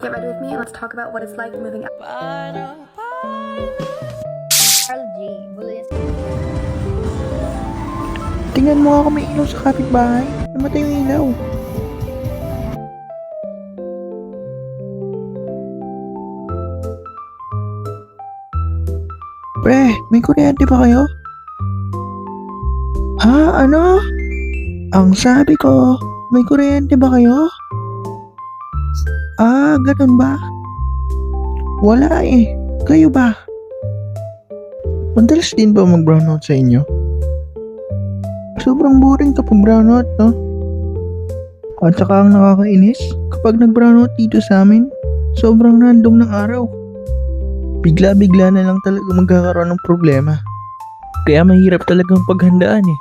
Get ready with me and let's talk about what it's like moving out. Carl G. Bulis. Tingnan mo ako may ilaw sa kapitbahay. Namatay yung ilaw. Pre, may kuryente ba kayo? Ha? Ano? Ang sabi ko, may kuryente ba kayo? Ah, ganun ba? Wala eh. Kayo ba? Madalas din ba mag-brownout sa inyo? Sobrang boring kapag brownout, no? At saka ang nakakainis, kapag nag-brownout dito sa amin, sobrang random ng araw. Bigla-bigla na lang talaga magkakaroon ng problema. Kaya mahirap talagang paghandaan eh.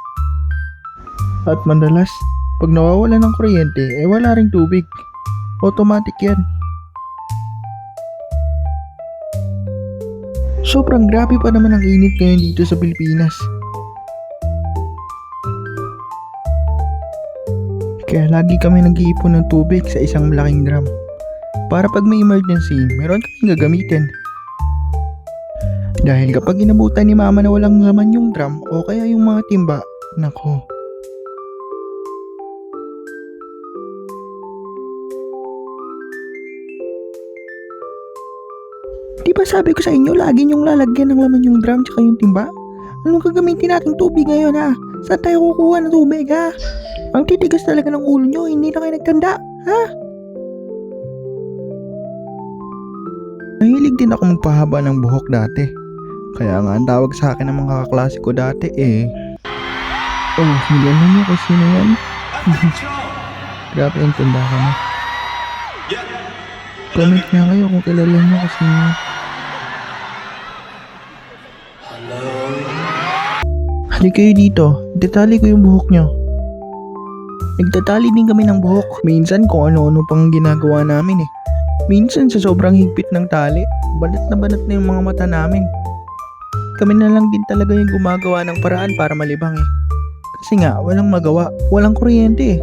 At madalas, pag nawawala ng kuryente, wala ring tubig. Automatic yan. Sobrang grabe pa naman ang init ngayon dito sa Pilipinas. Kaya lagi kami nag-iipon ng tubig sa isang malaking drum. Para pag may emergency, meron kaming gagamitin. Dahil kapag inabutan ni mama na walang laman yung drum o kaya yung mga timba, nako. Di ba sabi ko sa inyo, lagi niyong lalagyan ng laman yung drum tsaka yung timba? Anong gagamitin nating tubig ngayon ha? Saan tayo kukuha ng tubig ha? Ang titigas talaga ng ulo nyo, hindi na kayo nagtanda, ha? Mahilig din ako magpahaba ng buhok dati. Kaya nga ang tawag sa akin ng mga kaklase ko dati eh. Oh, hindi alam niyo kung sino yan? Grabe ang tanda ka na. Comment nga kayo kung kilala niyo kung sino yan. Halika kayo dito, detali ko yung buhok nyo. Nagtatali din kami ng buhok. Minsan kung ano-ano pang ginagawa namin eh. Minsan sa sobrang higpit ng tali, banat na yung mga mata namin. Kami na lang din talaga yung gumagawa ng paraan para malibang eh. Kasi nga, walang magawa, walang kuryente eh.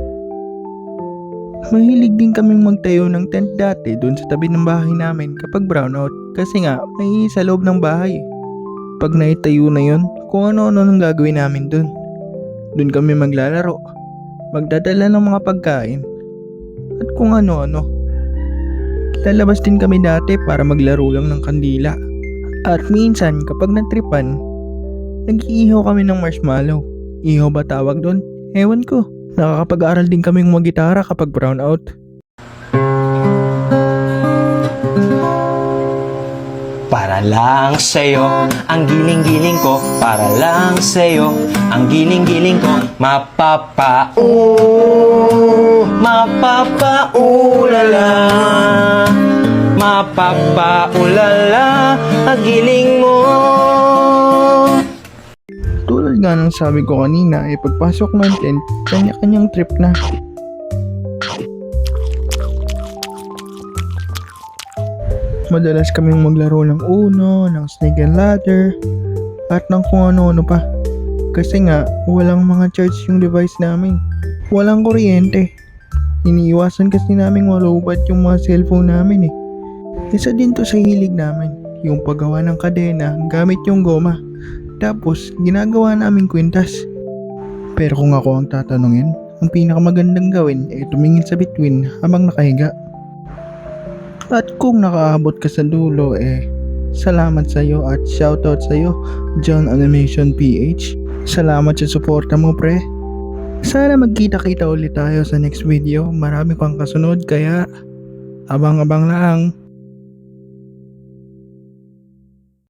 Mahilig din kaming magtayo ng tent dati doon sa tabi ng bahay namin kapag brownout. Kasi nga, may sa loob ng bahay eh. Pag naitayo na yun, kung ano-ano nang gagawin namin doon. Doon kami maglalaro. Magdadala ng mga pagkain. At kung ano-ano. Lalabas din kami dati para maglaro lang ng kandila. At minsan kapag nagtripan, nag-iihaw kami ng marshmallow. Ihaw ba tawag doon? Ewan ko. Nakakapag-aral din kaming mag-gitara kapag brownout. Para lang sa'yo, ang giling-giling ko. Para lang sa'yo, ang giling-giling ko. Mapapaulala, mapapaulala, ang giling mo. Tulad nga ng sabi ko kanina, pagpasok ng tent, kanya-kanyang trip na. Madalas kaming maglaro ng Uno, ng Snake and Ladder, at ng kung ano-ano pa. Kasi nga, walang mga charge yung device namin. Walang kuryente. Iniiwasan kasi namin malubad yung mga cellphone namin eh. Isa din to sa hilig namin, yung paggawa ng kadena gamit yung goma. Tapos, ginagawa namin kwintas. Pero kung ako ang tatanungin, ang pinakamagandang gawin ay tumingin sa bituin habang nakahiga. At kung nakaabot ka sa dulo salamat sa iyo at shoutout sa iyo, John Animation PH. Salamat sa suporta mo pre. Sana magkita-kita ulit tayo sa next video. Marami pang kasunod kaya abang-abang lang.